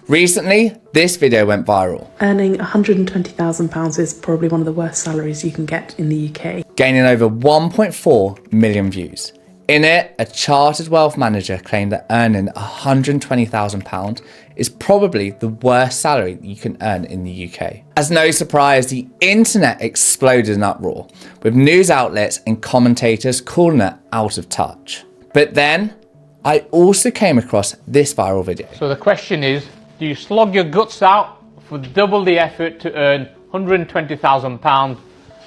Recently, this video went viral, Earning £120,000 is probably one of the worst salaries you can get in the UK. gaining over 1.4 million views. In it, a chartered wealth manager claimed that earning £120,000 is probably the worst salary that you can earn in the UK. As no surprise, the internet exploded in uproar, with news outlets and commentators calling it out of touch. But then, I also came across this viral video. So the question is, do you slog your guts out for double the effort to earn £120,000,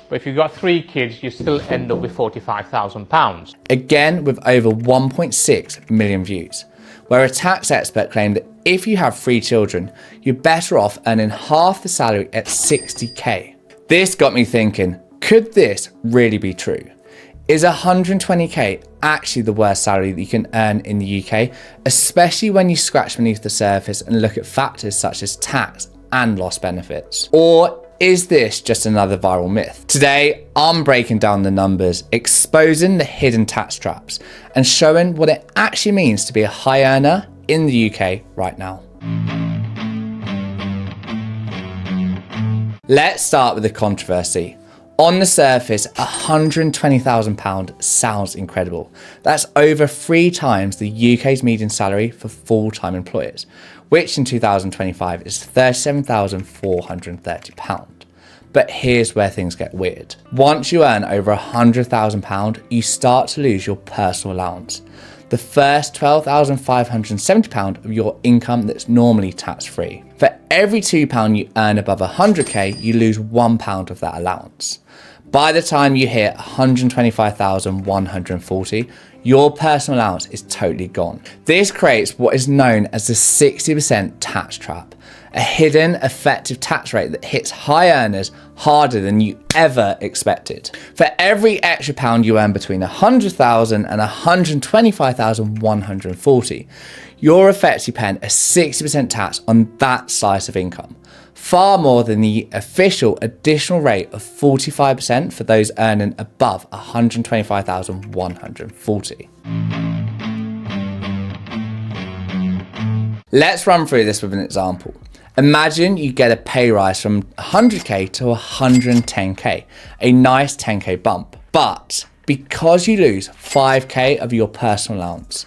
but if you've got 3 kids, you still end up with £45,000? Again with over 1.6 million views, where a tax expert claimed that if you have 3 children, you're better off earning half the salary at 60k. This got me thinking, could this really be true? Is 120k actually the worst salary that you can earn in the UK, especially when you scratch beneath the surface and look at factors such as tax and lost benefits? Or is this just another viral myth? Today, I'm breaking down the numbers, exposing the hidden tax traps, and showing what it actually means to be a high earner in the UK right now. Let's start with the controversy. On the surface, £120,000 sounds incredible. That's over 3 times the UK's median salary for full-time employers, which in 2025 is £37,430. But here's where things get weird. Once you earn over £100,000, you start to lose your personal allowance, the first £12,570 of your income that's normally tax-free. For every £2 you earn above 100k, you lose £1 of that allowance. By the time you hit 125,140, your personal allowance is totally gone. This creates what is known as the 60% tax trap, a hidden effective tax rate that hits high earners harder than you ever expected. For every extra pound you earn between 100,000 and 125,140, you're effectively paying a 60% tax on that slice of income, far more than the official additional rate of 45% for those earning above 125,140. Let's run through this with an example. Imagine you get a pay rise from 100k to 110k, a nice 10k bump. But because you lose 5k of your personal allowance,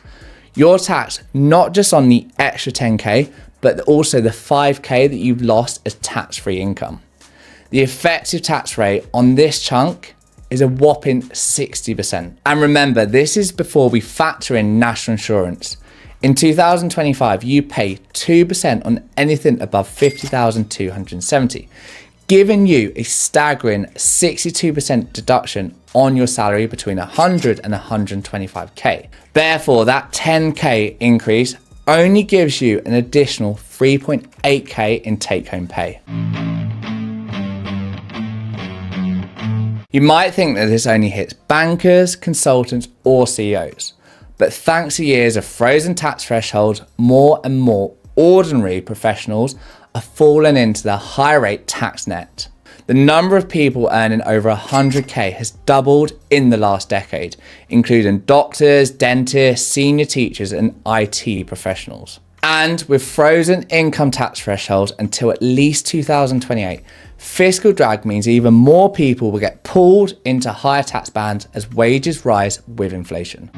you're taxed not just on the extra 10k, but also the 5k that you've lost as tax-free income. The effective tax rate on this chunk is a whopping 60%. And remember, this is before we factor in national insurance. In 2025, you pay 2% on anything above 50,270, giving you a staggering 62% deduction on your salary between 100 and 125k. Therefore, that 10k increase only gives you an additional 3.8k in take-home pay. You might think that this only hits bankers, consultants, or CEOs. But thanks to years of frozen tax thresholds, more and more ordinary professionals are falling into the high rate tax net. The number of people earning over 100k has doubled in the last decade, including doctors, dentists, senior teachers, and IT professionals. And with frozen income tax thresholds until at least 2028, fiscal drag means even more people will get pulled into higher tax bands as wages rise with inflation.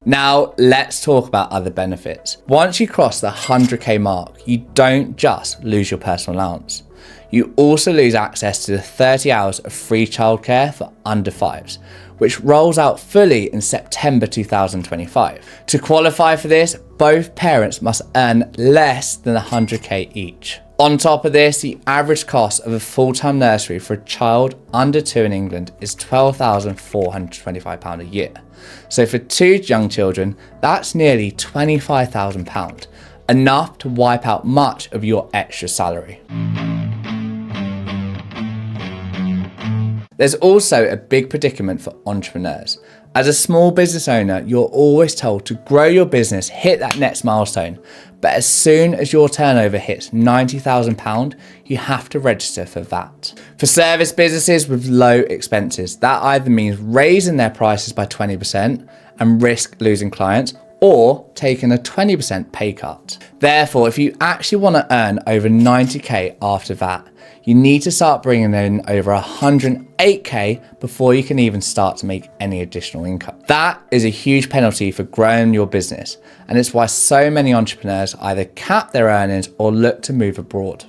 Now, let's talk about other benefits. Once you cross the 100k mark, you don't just lose your personal allowance. You also lose access to the 30 hours of free childcare for under 5s, which rolls out fully in September 2025. To qualify for this, both parents must earn less than 100k each. On top of this, the average cost of a full-time nursery for a child under 2 in England is £12,425 a year. So for 2 young children, that's nearly £25,000, enough to wipe out much of your extra salary. There's also a big predicament for entrepreneurs. As a small business owner, you're always told to grow your business, hit that next milestone. But as soon as your turnover hits £90,000, you have to register for VAT. For service businesses with low expenses, that either means raising their prices by 20% and risk losing clients, or taking a 20% pay cut. Therefore, if you actually want to earn over 90k after that, you need to start bringing in over 108k before you can even start to make any additional income. That is a huge penalty for growing your business, and it's why so many entrepreneurs either cap their earnings or look to move abroad.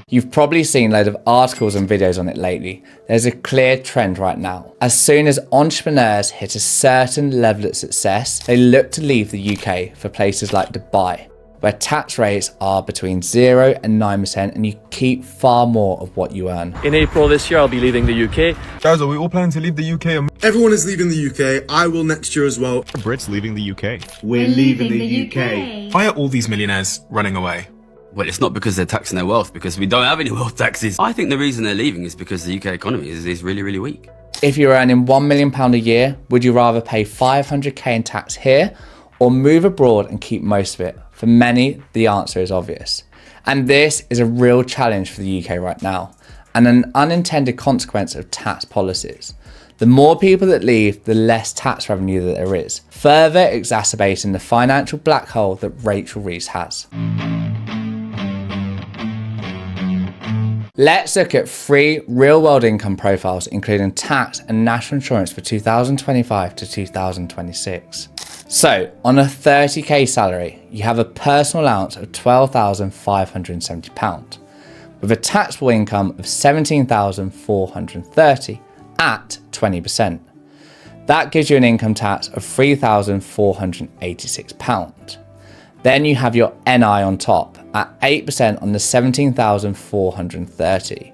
You've probably seen loads of articles and videos on it lately. There's a clear trend right now. As soon as entrepreneurs hit a certain level of success, they look to leave the UK for places like Dubai, where tax rates are between 0 and 9% and you keep far more of what you earn. In April this year, I'll be leaving the UK. Guys, are we all planning to leave the UK? Everyone is leaving the UK. I will next year as well. Brits leaving the UK. We're leaving the UK. Why are all these millionaires running away? Well, it's not because they're taxing their wealth, because we don't have any wealth taxes. I think the reason they're leaving is because the UK economy is really, really weak. If you're earning £1 million a year, would you rather pay 500k in tax here or move abroad and keep most of it? For many, the answer is obvious. And this is a real challenge for the UK right now, and an unintended consequence of tax policies. The more people that leave, the less tax revenue that there is, further exacerbating the financial black hole that Rachel Reeves has. Let's look at 3 real-world income profiles, including tax and national insurance for 2025 to 2026. So, on a 30k salary, you have a personal allowance of £12,570, with a taxable income of £17,430 at 20%. That gives you an income tax of £3,486. Then you have your NI on top at 8% on the £17,430,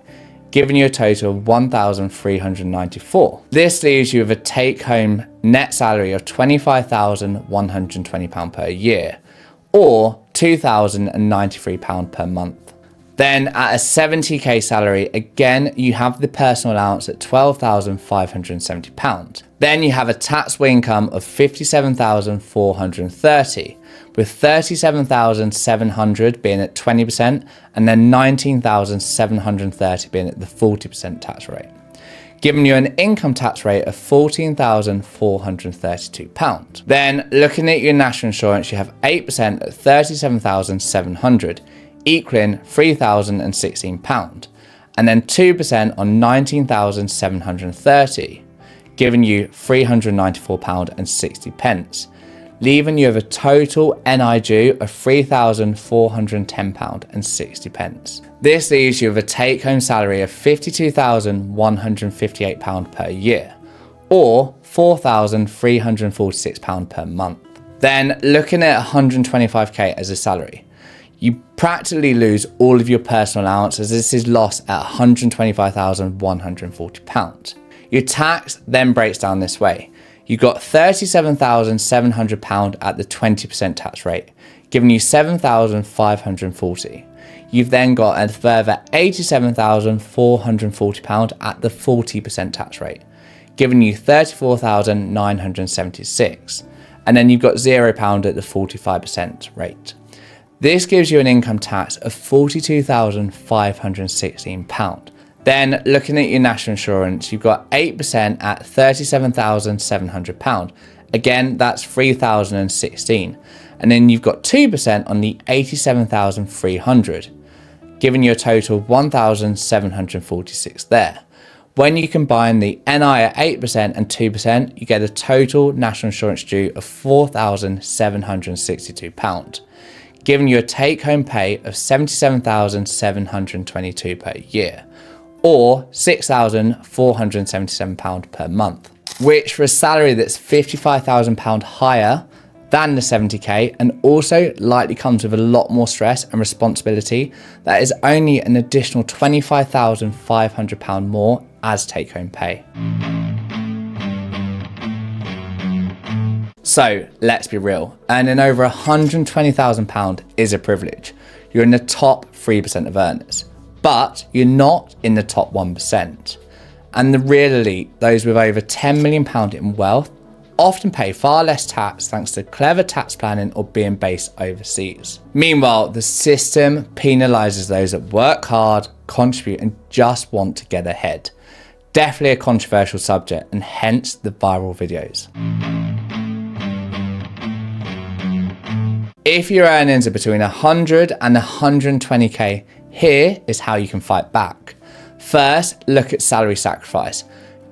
giving you a total of £1,394. This leaves you with a take-home net salary of £25,120 per year, or £2,093 per month. Then at a 70k salary, again, you have the personal allowance at £12,570. Then you have a taxable income of £57,430, with £37,700 being at 20% and then £19,730 being at the 40% tax rate, giving you an income tax rate of £14,432. Then looking at your national insurance, you have 8% at £37,700, equaling £3,016, and then 2% on £19,730, giving you £394.60, leaving you with a total NI due of £3,410.60. This leaves you with a take-home salary of £52,158 per year, or £4,346 per month. Then looking at 125k as a salary, you practically lose all of your personal allowance, as this is lost at £125,140. Your tax then breaks down this way. You've got £37,700 at the 20% tax rate, giving you £7,540. You've then got a further £87,440 at the 40% tax rate, giving you £34,976. And then you've got £0 at the 45% rate. This gives you an income tax of £42,516. Then looking at your national insurance, you've got 8% at £37,700. Again, that's £3,016. And then you've got 2% on the £87,300, giving you a total of £1,746 there. When you combine the NI at 8% and 2%, you get a total national insurance due of £4,762, giving you a take-home pay of £77,722 per year, or £6,477 per month, which for a salary that's £55,000 higher than the 70k, and also likely comes with a lot more stress and responsibility, that is only an additional £25,500 more as take-home pay. So let's be real, earning over £120,000 is a privilege. You're in the top 3% of earners, but you're not in the top 1%. And the real elite, those with over £10 million in wealth, often pay far less tax thanks to clever tax planning or being based overseas. Meanwhile, the system penalises those that work hard, contribute and just want to get ahead. Definitely a controversial subject and hence the viral videos. If your earnings are between 100 and 120k, here is how you can fight back. First, look at salary sacrifice.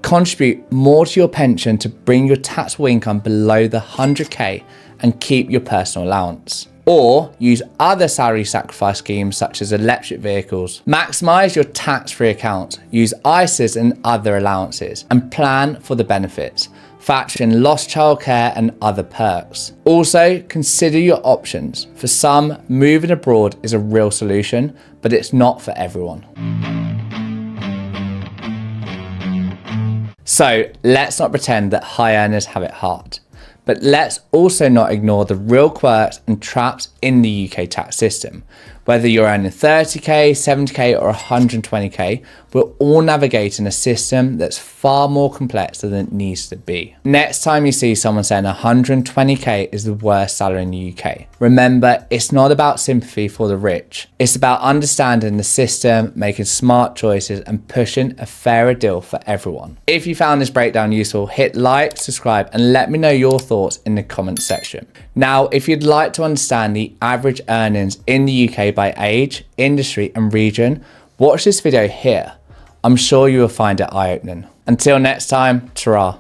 Contribute more to your pension to bring your taxable income below the 100k and keep your personal allowance. Or use other salary sacrifice schemes such as electric vehicles. Maximise your tax-free accounts, use ISAs and other allowances, and plan for the benefits. Factor in lost childcare and other perks. Also, consider your options. For some, moving abroad is a real solution, but it's not for everyone. So let's not pretend that high earners have it hard. But let's also not ignore the real quirks and traps in the UK tax system. Whether you're earning 30k, 70k or 120k, we're all navigating a system that's far more complex than it needs to be. Next time you see someone saying 120k is the worst salary in the UK, remember it's not about sympathy for the rich. It's about understanding the system, making smart choices and pushing a fairer deal for everyone. If you found this breakdown useful, hit like, subscribe and let me know your thoughts in the comments section. Now, if you'd like to understand the average earnings in the UK by age, industry and region, watch this video here. I'm sure you will find it eye-opening. Until next time, ta-ra.